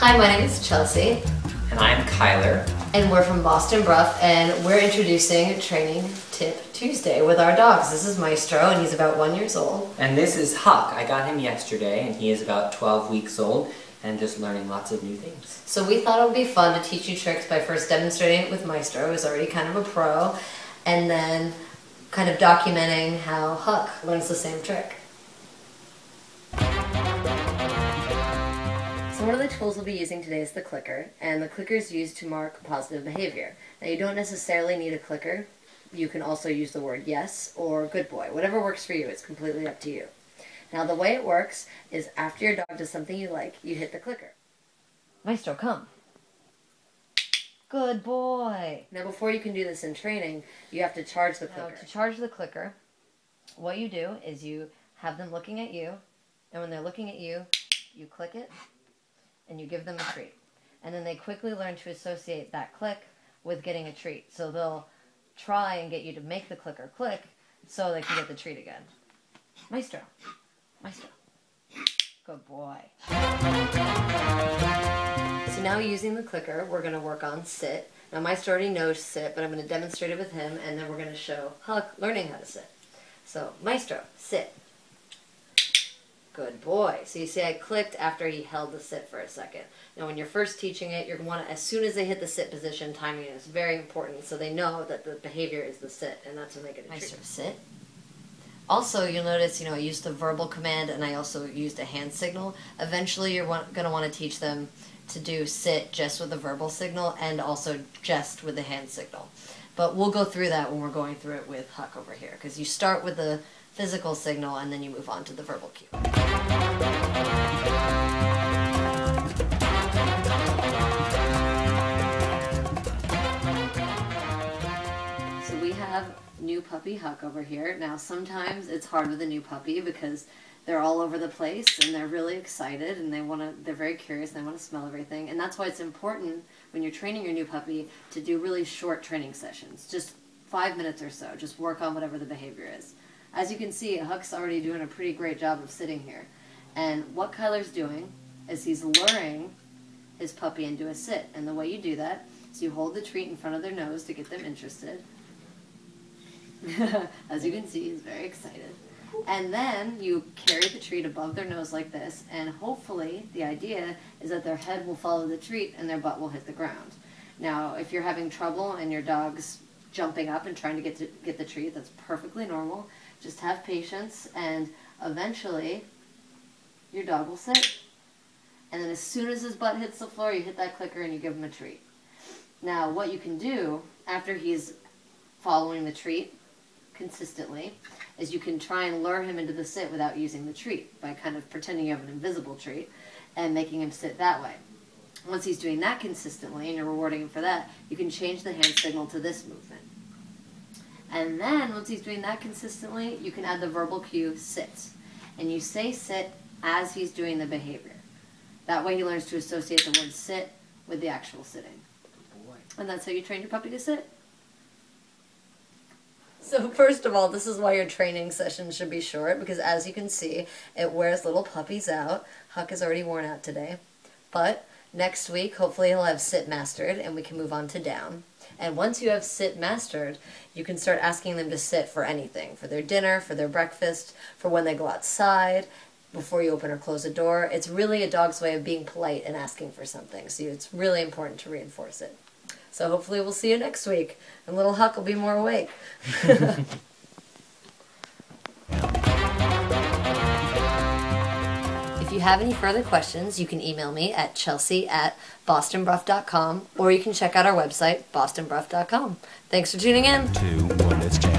Hi, my name is Chelsea. And I'm Kyler. And we're from Boston Bruff, and we're introducing Training Tip Tuesday with our dogs. This is Maestro, and he's about 1 year old. And this is Huck. I got him yesterday, and he is about 12 weeks old and just learning lots of new things. So we thought it would be fun to teach you tricks by first demonstrating it with Maestro, who's already kind of a pro, and then kind of documenting how Huck learns the same trick. So one of the tools we'll be using today is the clicker, and the clicker is used to mark positive behavior. Now you don't necessarily need a clicker. You can also use the word yes or good boy. Whatever works for you, it's completely up to you. Now the way it works is after your dog does something you like, you hit the clicker. Maestro, come. Good boy. Now before you can do this in training, you have to charge the clicker. Now, to charge the clicker, what you do is you have them looking at you, and when they're looking at you, you click it, and you give them a treat. And then they quickly learn to associate that click with getting a treat. So they'll try and get you to make the clicker click so they can get the treat again. Maestro. Maestro. Good boy. So now using the clicker, we're going to work on sit. Now Maestro already knows sit, but I'm going to demonstrate it with him, and then we're going to show Huck learning how to sit. So, Maestro, sit. Good boy. So you see I clicked after he held the sit for a second. Now when you're first teaching it, you're going to want to, as soon as they hit the sit position, timing is very important so they know that the behavior is the sit, and that's when they get a treat. Maestro, sit. Also, you'll notice, I used the verbal command and I also used a hand signal. Eventually you're going to want to teach them to do sit just with the verbal signal and also just with the hand signal. But we'll go through that when we're going through it with Huck over here, because you start with the physical signal and then you move on to the verbal cue. So we have new puppy Huck over here. Now sometimes it's hard with a new puppy because they're all over the place and they're really excited and they're very curious and they want to smell everything. And that's why it's important when you're training your new puppy to do really short training sessions. Just 5 minutes or so. Just work on whatever the behavior is. As you can see, Huck's already doing a pretty great job of sitting here. And what Kyler's doing is he's luring his puppy into a sit. And the way you do that is you hold the treat in front of their nose to get them interested. As you can see, he's very excited. And then you carry the treat above their nose like this, and hopefully the idea is that their head will follow the treat and their butt will hit the ground. Now, if you're having trouble and your dog's jumping up and trying to get the treat, that's perfectly normal. Just have patience, and eventually your dog will sit. And then as soon as his butt hits the floor, you hit that clicker and you give him a treat. Now, what you can do after he's following the treat consistently is you can try and lure him into the sit without using the treat by kind of pretending you have an invisible treat and making him sit that way. Once he's doing that consistently and you're rewarding him for that, you can change the hand signal to this movement. And then once he's doing that consistently, you can add the verbal cue sit. And you say sit as he's doing the behavior. That way he learns to associate the word sit with the actual sitting. And that's how you train your puppy to sit. So first of all, this is why your training sessions should be short, because as you can see, it wears little puppies out. Huck is already worn out today. But next week, hopefully he'll have sit mastered and we can move on to down. And once you have sit mastered, you can start asking them to sit for anything, for their dinner, for their breakfast, for when they go outside, before you open or close a door. It's really a dog's way of being polite and asking for something, so it's really important to reinforce it. So hopefully we'll see you next week, and little Huck will be more awake. If you have any further questions, you can email me at chelsea@bostonbruff.com, or you can check out our website, bostonbruff.com. Thanks for tuning in. 2, 1, let's jam.